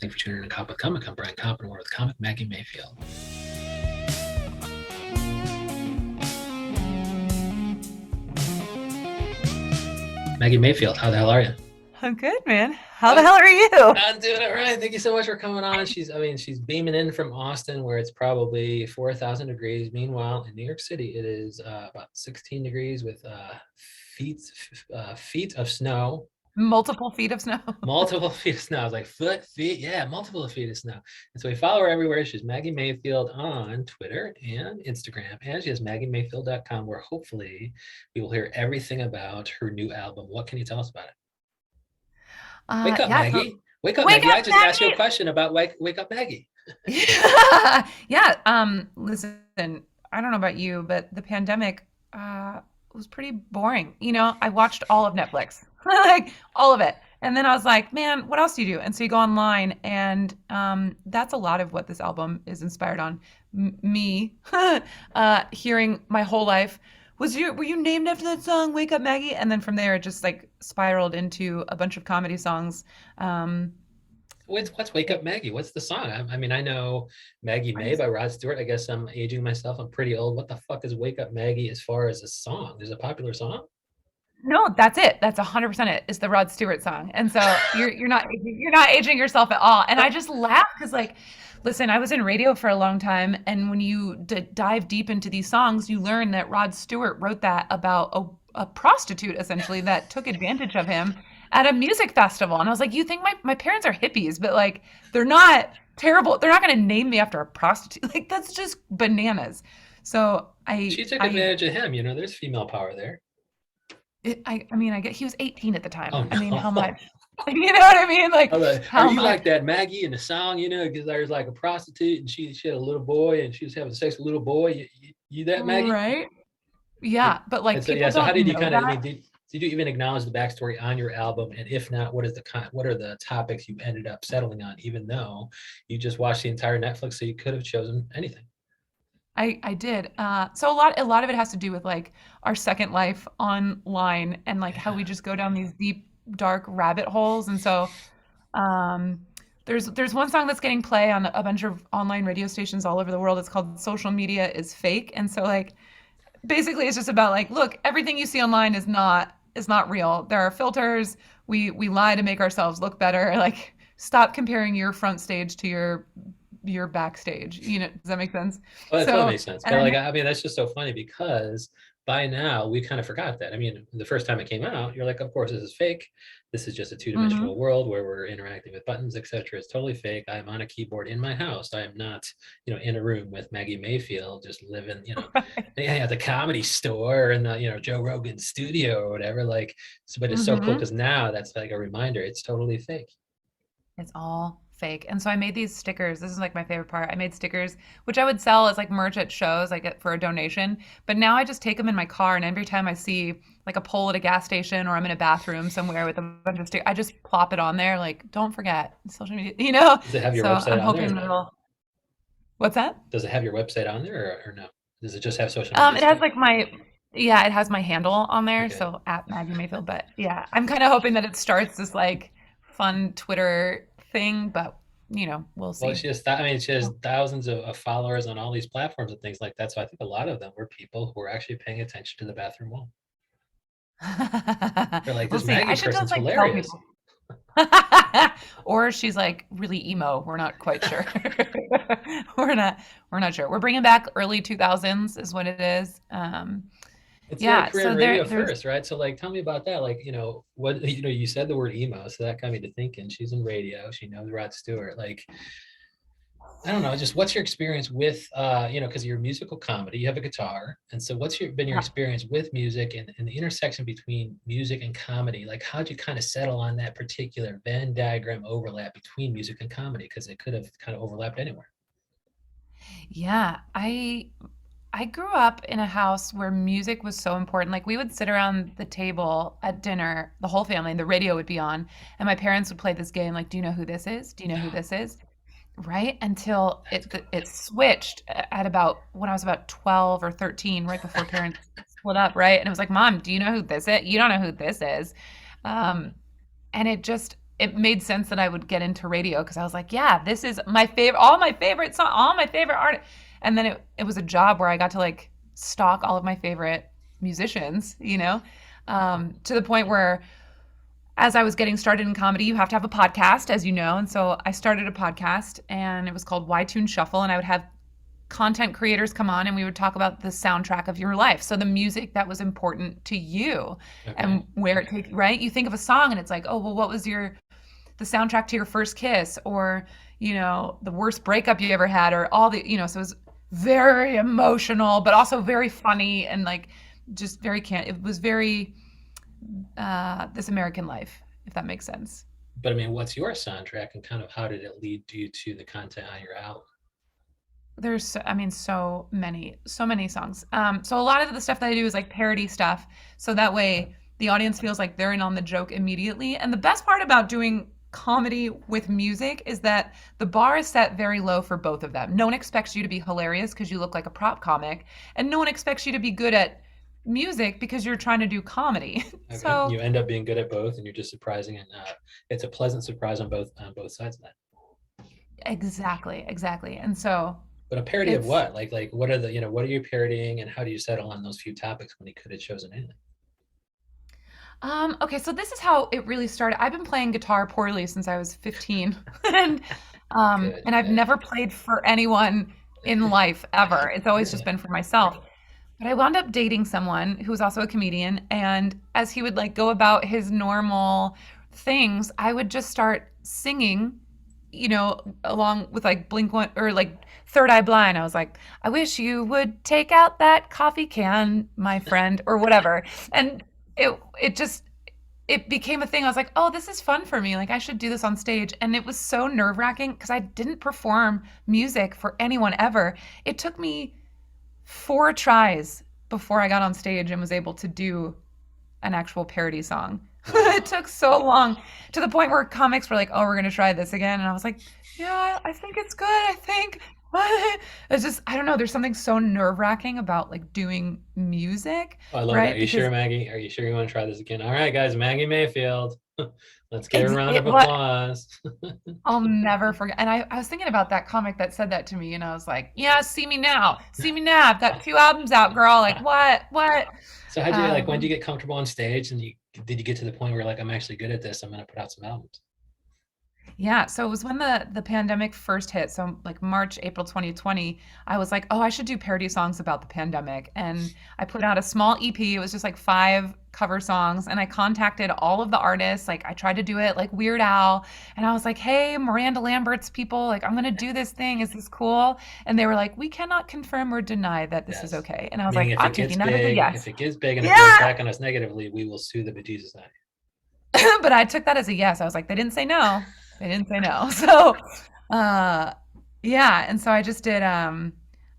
Thanks for tuning in to Cop with Comic. I'm Brian Copp, and we're with comic Maggie Mayfield. Maggie Mayfield, how the hell are you? I'm good, man. How the I'm, hell are you? I'm doing it right. Thank you so much for coming on. She's beaming in from Austin, where it's probably 4,000 degrees. Meanwhile, in New York City, it is about 16 degrees with feet feet of snow. Multiple feet of snow. Multiple feet of snow. I was like, foot, feet, yeah, multiple feet of snow. And so we follow her everywhere. She's Maggie Mayfield on Twitter and Instagram. And she has MaggieMayfield.com, where hopefully we will hear everything about her new album. What can you tell us about it? Wake up, Yeah, so Maggie. Wake up, wake Maggie. up, I just asked you a Maggie. question about wake up, Maggie. Yeah, listen, I don't know about you, but the pandemic was pretty boring. I watched all of Netflix, like all of it. And then I was like, man, what else do you do? And so you go online, and that's a lot of what this album is inspired on. Me hearing my whole life, were you named after that song, Wake Up Maggie? And then from there it just like spiraled into a bunch of comedy songs. Um, What's Wake Up, Maggie? What's the song? I know Maggie I May by Rod Stewart. I guess I'm aging myself. I'm pretty old. What the fuck is Wake Up, Maggie as far as a song? Is it a popular song? No, that's it. That's 100% it. Is the Rod Stewart song. And so you're not aging yourself at all. And I just laugh because like, listen, I was in radio for a long time, and when you dive deep into these songs, you learn that Rod Stewart wrote that about a prostitute essentially that took advantage of him at a music festival. And I was like, you think my parents are hippies, but like they're not terrible. They're not going to name me after a prostitute. Like that's just bananas. So She took advantage of him. There's female power there. I mean, I get he was 18 at the Oh time. I mean, how no. much? You know what I mean? Like Are how you much? like that Maggie in the song? Because there's like a prostitute and she had a little boy and she was having sex with a little boy. You that Maggie? Right? And, Yeah, but like and so yeah. people So how don't did you know kind of? that. Did you even acknowledge the backstory on your album? And if not, what are the topics you ended up settling on? Even though you just watched the entire Netflix, so you could have chosen anything. I did. So a lot of it has to do with like our second life online and like how we Yeah. just go down these deep dark rabbit holes. And so um there's one song that's getting play on a bunch of online radio stations all over the world. It's called Social Media is Fake. And so like basically it's just about like, look, everything you see online is not real. There are filters. We lie to make ourselves look better. Like stop comparing your front stage to your backstage. Does that make sense? Well, that totally So makes sense. and But like, then that's just so funny because by now we kind of forgot that. The first time it came out, you're like, of course, this is fake. This is just a two-dimensional mhm. world where we're interacting with buttons, etc. It's totally fake. I'm on a keyboard in my house. I am not, in a room with Maggie Mayfield, just living, yeah, at the Comedy Store and the, Joe Rogan studio or whatever. Like, so, but it's so cool Mhm. because now that's like a reminder. It's totally fake. It's all fake. And so I made these stickers. This is like my favorite part. I made stickers, which I would sell as like merch at shows, like for a donation. But now I just take them in my car, and every time I see like a pole at a gas station or I'm in a bathroom somewhere with a bunch of stickers, I just plop it on there. Like, don't forget social media, you know? Does it have your So website I'm on there or hoping that no? it'll, what's that? Does it have your website on there or no? Does it just have social media It has stuff? like yeah, it has my handle on there. Okay. So at Maggie Mayfield. But yeah, I'm kind of hoping that it starts this like fun Twitter thing, but we'll Well, see. she has thousands of followers on all these platforms and things like that. So I think a lot of them were people who were actually paying attention to the bathroom wall. They're like, We'll this see. I Maggie should just person's like tell hilarious. people. Or she's like really emo. We're not quite sure. We're not we're not sure. We're bringing back early 2000s is what it is. It's her Yeah, career so in there radio there's first, right? So like, tell me about that. Like, what, you said the word emo, so that got me to thinking she's in radio. She knows Rod Stewart. Like, I don't know, just what's your experience with, because you're a musical comedy, you have a guitar. And so been your yeah. experience with music and the intersection between music and comedy? Like, how'd you kind of settle on that particular Venn diagram overlap between music and comedy? Because it could have kind of overlapped anywhere. Yeah, I grew up in a house where music was so important. Like we would sit around the table at dinner, the whole family, and the radio would be on, and my parents would play this game like, "Do you know who this is? Do you know who this is?" Right? Until That's good. it switched at about when I was about 12 or 13, right before parents split up, right? And it was like, "Mom, do you know who this is? You don't know who this is." Um, and it just it made sense that I would get into radio because I was like, yeah, this is my favorite, all my favorite song, all my favorite art. And then it was a job where I got to like stalk all of my favorite musicians, to the point where as I was getting started in comedy, you have to have a podcast, as you know. And so I started a podcast and it was called Why Tune Shuffle. And I would have content creators come on and we would talk about the soundtrack of your life. So the music that was important to you Okay. and where it takes, right? You think of a song and it's like, oh, well, what was the soundtrack to your first kiss or, the worst breakup you ever had or all so it was very emotional, but also very funny and like just very it was very This American Life, if that makes sense. But I mean, what's your soundtrack and kind of how did it lead you to the content on your album? I mean, so many songs. So a lot of the stuff that I do is like parody stuff. So that way the audience feels like they're in on the joke immediately. And the best part about doing comedy with music is that the bar is set very low for both of them. No one expects you to be hilarious because you look like a prop comic, and no one expects you to be good at music because you're trying to do comedy. Okay. So You end up being good at both and you're just surprising and it's a pleasant surprise on both sides of that. exactly, exactly. And so But a parody of it's what? Like what are what are you parodying and how do you settle on those few topics when you could have chosen anything? Okay, so this is how it really started. I've been playing guitar poorly since I was 15. And Good. and I've Okay. never played for anyone in life ever. It's always just Really? been for myself. But I wound up dating someone who was also a comedian, and as he would like go about his normal things, I would just start singing, along with like Blink One or like Third Eye Blind. I was like, I wish you would take out that coffee can, my friend, or whatever. And it just it became a thing. I was like, oh, this is fun for me. Like I should do this on stage. And it was so nerve-wracking because I didn't perform music for anyone ever. It took me 4 tries before I got on stage and was able to do an actual parody song. It Wow. took so long to the point where comics were like, "Oh, we're going to try this again." And I was like, "Yeah, I think it's good. I think." It's just I don't know, there's something so nerve-wracking about like doing music, Oh, I love that. Are right? you Because sure, Maggie? Are you sure you want to try this again? All right, guys, Maggie Mayfield. Let's get a round it of what applause. I'll never forget. And I was thinking about that comic that said that to me and I was like, "Yeah, see me now. See me now. I've got 2 albums out, girl." Like, "What? What?" So how'd you like when did Um you get comfortable on stage and you did you get to the point where like I'm actually good at this, I'm gonna put out some albums? Yeah, so it was when the pandemic first hit. So like March, April 2020, I was like, "Oh, I should do parody songs about the pandemic." And I put out a small EP. It was just like 5 cover songs and I contacted all of the artists. Like I tried to do it like Weird Al and I was like, "Hey, Miranda Lambert's people, like I'm going to do this thing. Is this cool?" And they were like, "We cannot confirm or deny that this is Yes. okay." And I was Meaning like, "I'm taking that as a if yes." it gets big and it blows Yeah. back on us negatively, we will sue the bejesus out of But I took that as a yes. I was like, "They didn't say no. They didn't say no." So, uh yeah, and so I just did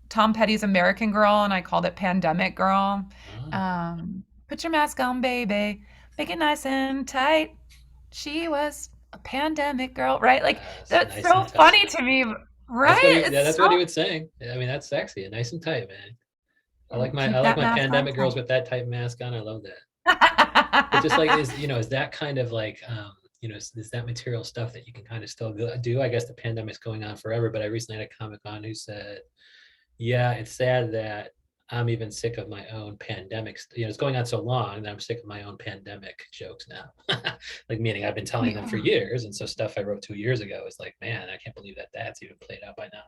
Tom Petty's American Girl and I called it Pandemic Girl. you. Oh, Put your mask on, baby. Make it nice and tight. She was a pandemic girl, right? Like yes, that's nice so and tight. funny to me, That's what right? he It's yeah, that's what he so would sing. I mean, that's sexy and nice and tight, man. I keep like that my mask on pandemic girls with that type mask on. I love that. But just like tight. is that kind of like is that material stuff that you can kind of still do? I guess the pandemic's going on forever, but I recently had a comic on who said, "Yeah, it's sad that I'm even sick of my own pandemics. It's going on so long that I'm sick of my own pandemic jokes now." Like meaning I've been telling them for Yeah. years, and so stuff I wrote 2 years ago is like, man, I can't believe that that's even played out by now.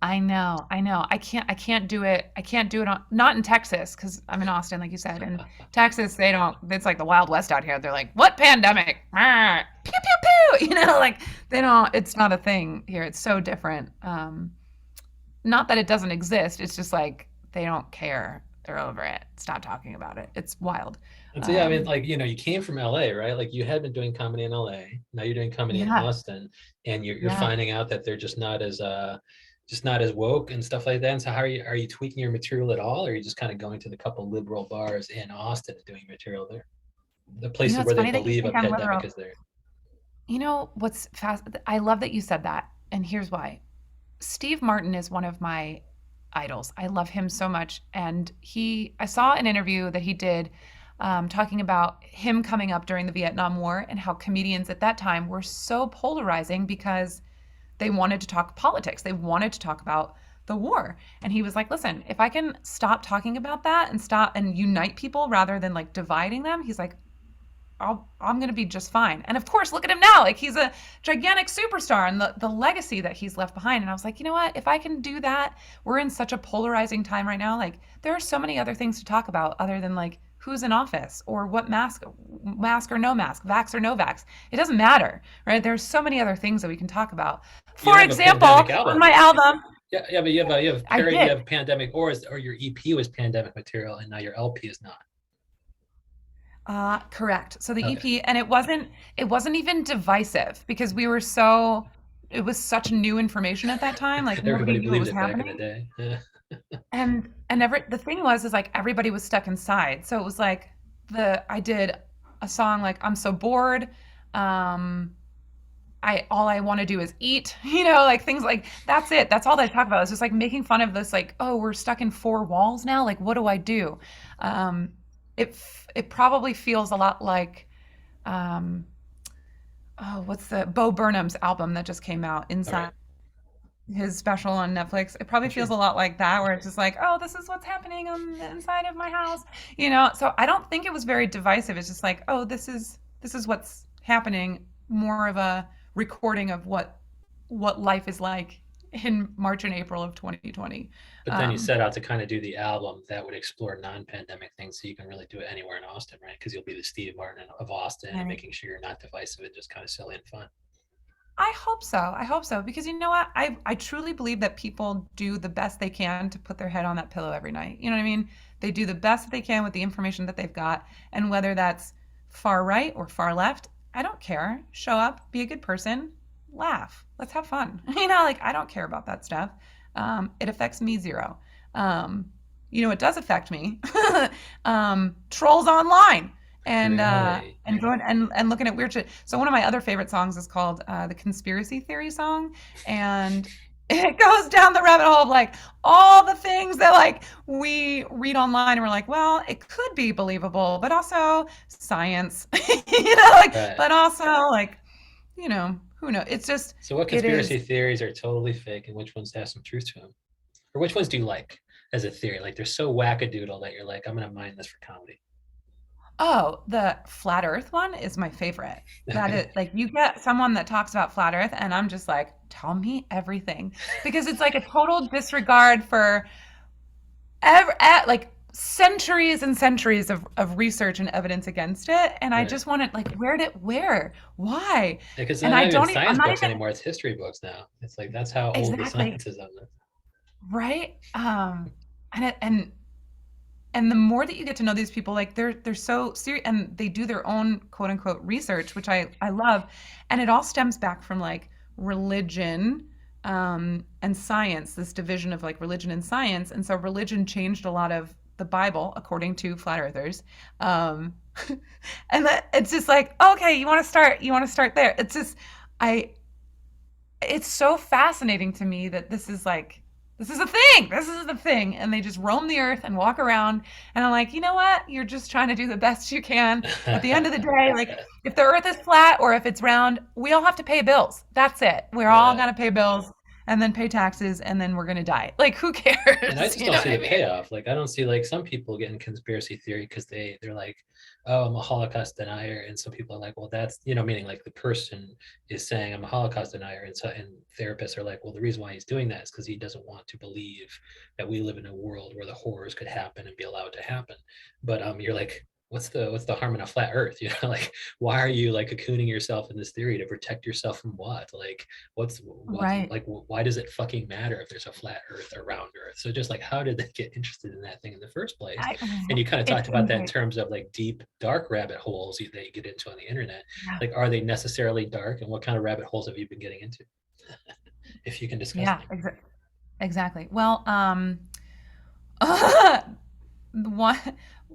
I know, I know. I can't do it. I can't do it on not in Texas because I'm in Austin, like you said. In Texas, they don't. It's like the Wild West out here. They're like, "What pandemic? Ah, pew pew pew." Like they don't. It's not a thing here. It's so different. Not that it doesn't exist. It's just like they don't care. They're over it. Stop talking about it. It's wild. And so yeah, I mean, Um, like you came from LA, right? Like you had been doing comedy in LA. Now you're doing comedy in yeah, Austin, and you're yeah. finding out that they're just not as woke and stuff like that. And so how are you tweaking your material at all, or are you just kind of going to the couple liberal bars in Austin and doing material there? The places It's where they funny that you believe a think I'm pandemic literal. is there. What's fast? I love that you said that, and here's why. Steve Martin is one of my idols. I love him so much. And I saw an interview that he did. talking about him coming up during the Vietnam War and how comedians at that time were so polarizing because they wanted to talk politics. They wanted to talk about the war. And he was like, listen, if I can stop talking about that and stop and unite people rather than like dividing them, he's like, I'm going to be just fine. And of course, look at him now. Like he's a gigantic superstar and the legacy that he's left behind. And I was like, you know what? If I can do that, we're in such a polarizing time right now. Like there are so many other things to talk about other than like who's in office or what mask or no mask, vax or no vax. It doesn't matter, right? There's so many other things that we can talk about. You For have a example, pandemic on album. my album, Yeah, but I you did. have pandemic, or your EP was pandemic material, and now your LP is not. Correct. So the Okay, EP, and it wasn't even divisive because it was such new information at that time. Like nobody everybody knew it believed was it back in the happening. day. Yeah. The thing was is like everybody was stuck inside. So it was like I did a song like I'm so bored. Um, I all I want to do is eat, like things like that's it. That's all they talk about. It's just like making fun of this, like, oh, we're stuck in four walls now. Like, what do I do? Um, it probably feels a lot like um, oh, what's the Bo Burnham's album that just came out, All right. Inside, his special on Netflix. It probably Oh, feels sure. a lot like that, where it's just like, oh, this is what's happening on the inside of my house, So I don't think it was very divisive. It's just like, oh, this is what's happening. More of a recording of what life is like in March and April of 2020. But then you Um, set out to kind of do the album that would explore non-pandemic things, so you can really do it anywhere in Austin, right? Because you'll be the Steve Martin of Austin, and and making sure you're not divisive and just kind of silly and fun. I hope so. I hope so because you know what? I truly believe that people do the best they can to put their head on that pillow every night. You know what I mean? They do the best that they can with the information that they've got, and whether that's far right or far left, I don't care. Show up, be a good person, laugh. Let's have fun. Like I don't care about that stuff. It affects me zero. Um, it does affect me. Trolls online Really? and going and looking at weird shit. So one of my other favorite songs is called the Conspiracy Theory song, and it goes down the rabbit hole of like all the things that like we read online and we're like, well, it could be believable, but also science, Right. but also like, who knows? It's just So, what it is. conspiracy theories are totally fake, and which ones have some truth to them? Or which ones do you like as a theory? Like they're so wackadoodle that you're like, I'm gonna mine this for comedy. Oh, the flat earth one is my favorite. That is Okay. like you get someone that talks about flat earth and I'm just like, tell me everything. Because it's like a total disregard for like centuries and centuries of research and evidence against it. And I Right. just want to like where, why? Because And they're not even I'm science not books even anymore. It's history books now. It's like that's how old the exactly science is on this. right. And it, and the more that you get to know these people, like they're so serious and they do their own quote unquote research, which I love, and it all stems back from like religion and science, this division of like religion and science, and so religion changed a lot of the Bible according to flat earthers, um, and that it's just like okay, you want to start there. It's just I it's so fascinating to me that this is a thing. This is the thing. And they just roam the earth and walk around. And I'm like, you know what? You're just trying to do the best you can. At the end of the day, like if the earth is flat or if it's round, we all have to pay bills. That's it. We're all Right. gonna pay bills and then pay taxes and then we're gonna die. Like who And I cares? just You don't know see what I the mean? payoff. Like I don't see like some people getting conspiracy theory because they're like, oh, I'm a Holocaust denier, and some people are like, well, that's meaning like the person is saying I'm a Holocaust denier, and therapists are like, well, the reason why he's doing that is because he doesn't want to believe that we live in a world where the horrors could happen and be allowed to happen. But you're like, what's the harm in a flat Earth? Like why are you like cocooning yourself in this theory to protect yourself from what? Like what's Right. like why does it fucking matter if there's a flat earth or round earth? So just like how did they get interested in that thing in the first place? I And you kind of it's talked about that in insane. terms of like deep dark rabbit holes that you get into on the internet. Yeah. Like are they necessarily dark, and what kind of rabbit holes have you been getting into, if you can discuss Yeah, them? exactly. Well, the one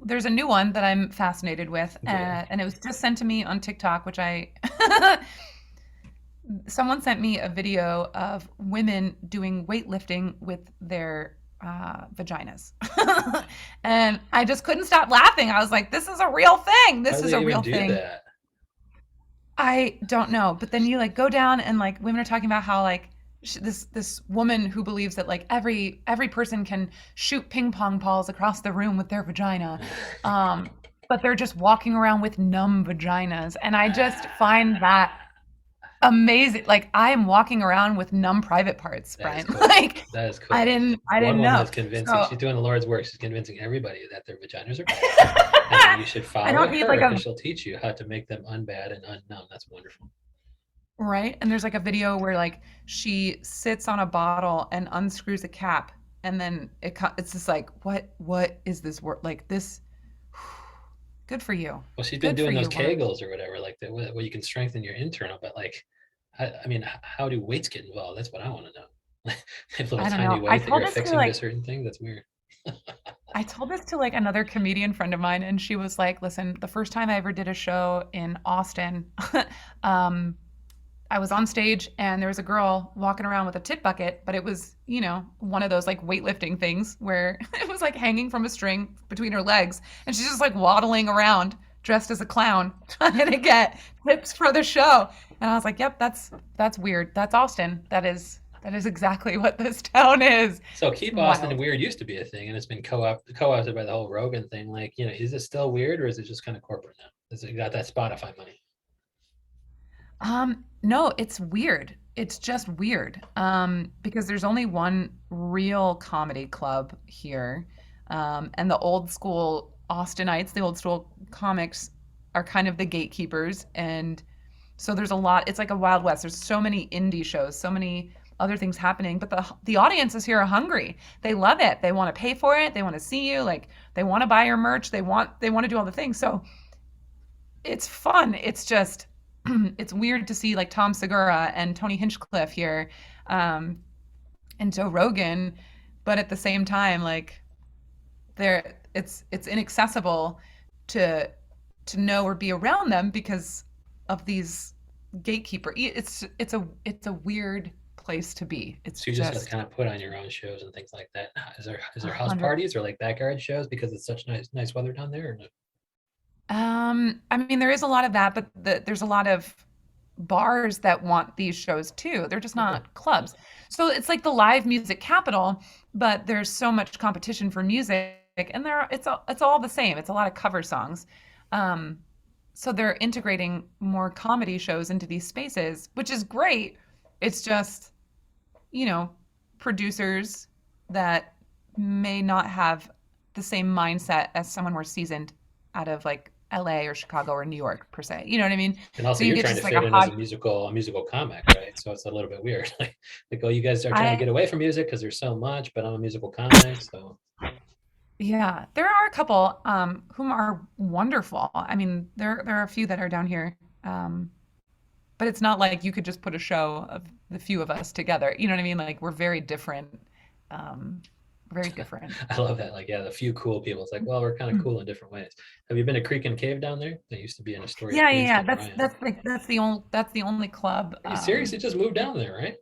there's a new one that I'm fascinated with, Good. and it was just sent to me on TikTok, which I someone sent me a video of women doing weightlifting with their vaginas. And I just couldn't stop laughing. I was like, this is a real thing. How This do is they a even real do thing. that? I don't know. But then you like go down and like women are talking about how like this woman who believes that like every person can shoot ping pong balls across the room with their vagina. Um, but they're just walking around with numb vaginas. And I just find that amazing. Like I am walking around with numb private parts, That is Brian. cool. Like That is I cool. didn't I One didn't woman know. is convincing, So she's doing the Lord's work. She's convincing everybody that their vaginas are bad and that you should I follow don't need like her because a she'll teach you how to make them unbad and unknown. That's wonderful. right. And there's like a video where like she sits on a bottle and unscrews a cap, and then it's just like what is this word like this? Good for you. Well, she's been Good for doing those you, woman. Kegels or whatever, like that, where you can strengthen your internal. But like, I mean, how do weights get involved? That's what I want to know. They have little I don't tiny know. I weights that told you're this to affixing to like certain things. That's weird. I told this to like another comedian friend of mine, and she was like, "Listen, the first time I ever did a show in Austin, um, I was on stage and there was a girl walking around with a tit bucket, but it was, one of those like weightlifting things where it was like hanging from a string between her legs. And she's just like waddling around dressed as a clown trying to get tips for the show. And I was like, yep, that's weird. That's Austin. That is exactly what this town is. So It's keep Austin wild. weird used to be a thing, and it's been co-opted by the whole Rogan thing. Like, is it still weird or is it just kind of corporate now? Has it got that Spotify money? No, it's weird. It's just weird. Because there's only one real comedy club here. And the old school Austinites, the old school comics are kind of the gatekeepers. And so there's a lot, it's like a Wild West. There's so many indie shows, so many other things happening, but the audiences here are hungry. They love it. They want to pay for it. They want to see you. Like they want to buy your merch. They want to do all the things. So it's fun. It's just it's weird to see like Tom Segura and Tony Hinchcliffe here, um, and Joe Rogan, but at the same time, like it's inaccessible to know or be around them because of these gatekeeper. It's a weird place to be. It's So you just have to just kind of put on your own shows and things like that. Is there a house hundred. parties or like backyard shows because it's such nice weather down there? Or no? I mean, there is a lot of that, but there's a lot of bars that want these shows too. They're just Okay. not clubs. So it's like the live music capital, but there's so much competition for music, and it's all the same. It's a lot of cover songs. Um, so they're integrating more comedy shows into these spaces, which is great. It's just, you know, producers that may not have the same mindset as someone more seasoned out of like LA or Chicago or New York per se. You know what I mean? And So also, you you're get trying to just like a fit in as hot a musical comic, right? So it's a little bit weird. Like, oh, you guys are trying to I get away from music because there's so much, but I'm a musical comic, so yeah, there are a couple whom are wonderful. I mean, there are a few that are down here. But it's not like you could just put a show of the few of us together. You know what I mean? Like we're very different. Um, very different. I love that. Like, yeah, the few cool people. It's like, well, we're kind of cool in different ways. Have you been to Creek and Cave down there? They used to be in Astoria, Yeah, yeah, yeah. Queenston, where That's I am. that's like that's the only club. You seriously just moved down there, right?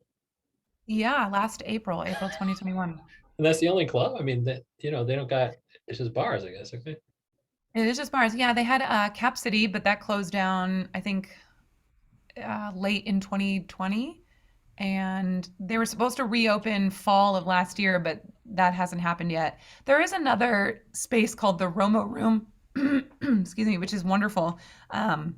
Yeah, last April 2021. And that's the only club. I mean, that they don't got. It's just bars, I guess. Okay. It is just bars. Yeah, they had Cap City, but that closed down, I think, late in 2020. And they were supposed to reopen fall of last year, but that hasn't happened yet. There is another space called the Romo Room, excuse me, which is wonderful. Um,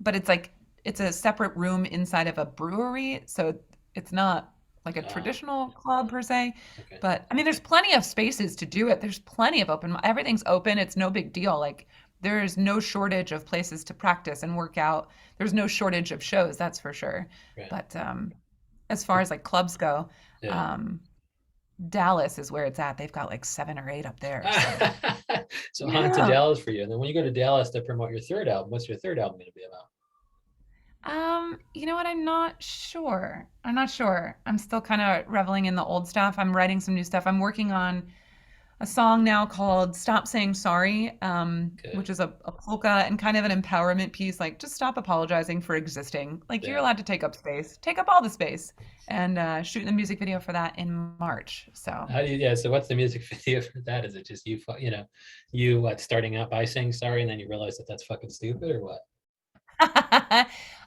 but it's a separate room inside of a brewery, so it's not like a Uh, traditional club per se. okay. But I mean, there's plenty of spaces to do it. There's plenty of everything's open. It's no big deal. Like there's no shortage of places to practice and work out. There's no shortage of shows, that's for sure. Right. But as far as like clubs go, Yeah. um, Dallas is where it's at. They've got like 7 or 8 up there. So So on to yeah. Dallas for you. And then when you go to Dallas to promote your third album, what's your third album going to be about? You know what? I'm not sure. I'm not sure. I'm still kind of reveling in the old stuff. I'm writing some new stuff. I'm working on a song now called Stop Saying Sorry, Good. which is a polka and kind of an empowerment piece. Like, just stop apologizing for existing. Like, you're Yeah. allowed to take up space, take up all the space, and shooting the music video for that in March. So, How do you, yeah, so what's the music video for that? Is it just you, you what, starting out by saying sorry and then you realize that that's fucking stupid or what?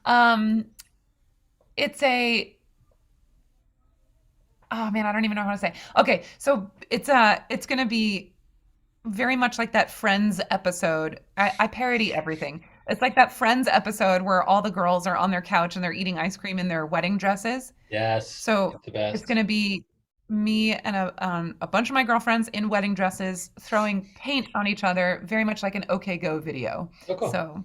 um, it's a oh man, I don't even know how to say. Okay, so it's gonna be very much like that Friends episode. I parody everything. It's like that Friends episode where all the girls are on their couch and they're eating ice cream in their wedding dresses. Yes, So the it's best. gonna be me and a bunch of my girlfriends in wedding dresses throwing paint on each other, very much like an OK Go video. Oh, cool. So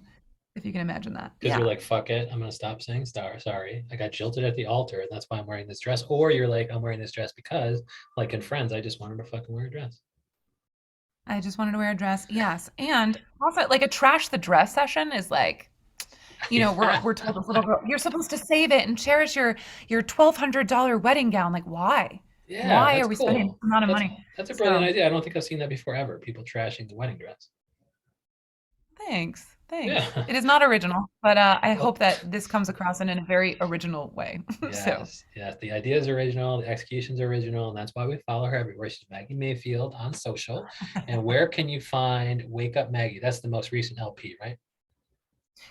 if you can imagine that, Because you're yeah. like, fuck it, I'm gonna stop saying sorry. I got jilted at the altar, and that's why I'm wearing this dress. Or you're like, I'm wearing this dress because, like in Friends, I just wanted to fucking wear a dress. I just wanted to wear a dress. Yes. And also like a trash the dress session is like, Yeah. we're told this little girl, you're supposed to save it and cherish your $1,200 wedding gown. Like, why? Yeah, Why that's are we spending this cool. amount of That's money? that's a brilliant So idea. I don't think I've seen that before ever. People trashing the wedding dress. thanks. Thanks. Yeah. It is not original, but I Well, hope that this comes across in a very original way. So yes, yes. The idea is original, the execution's original, and that's why we follow her everywhere. She's Maggie Mayfield on social. And where can you find Wake Up Maggie? That's the most recent LP, right?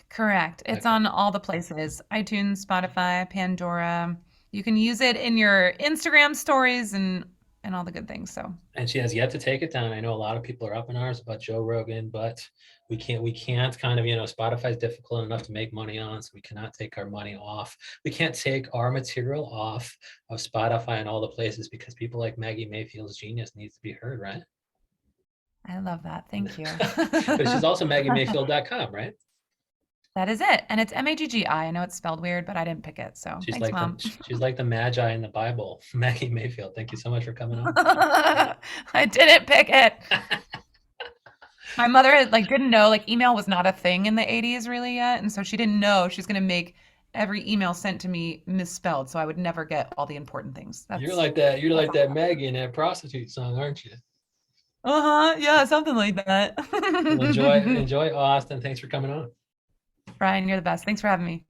correct. It's Okay. on all the places, iTunes, Spotify, Pandora. You can use it in your Instagram stories and all the good things. So And she has yet to take it down. I know a lot of people are up in arms about Joe Rogan, but we can't kind of, Spotify's difficult enough to make money on, so we cannot take our money off. We can't take our material off of Spotify and all the places because people like Maggie Mayfield's genius needs to be heard, right? I love that. Thank you. But she's also MaggieMayfield.com, right? That is it. And it's Maggi. I know it's spelled weird, but I didn't pick it. So She's thanks, like the Mom. she's like the Magi in the Bible. Maggie Mayfield. Thank you so much for coming on. I didn't pick it. My mother like didn't know like email was not a thing in the 80s really yet, and so she didn't know she's gonna make every email sent to me misspelled, so I would never get all the important things. You're like that. You're That's like that Maggie in that prostitute song, aren't you? uh-huh, yeah, something like that. Well, enjoy Austin. Thanks for coming on. Brian, you're the best. Thanks for having me.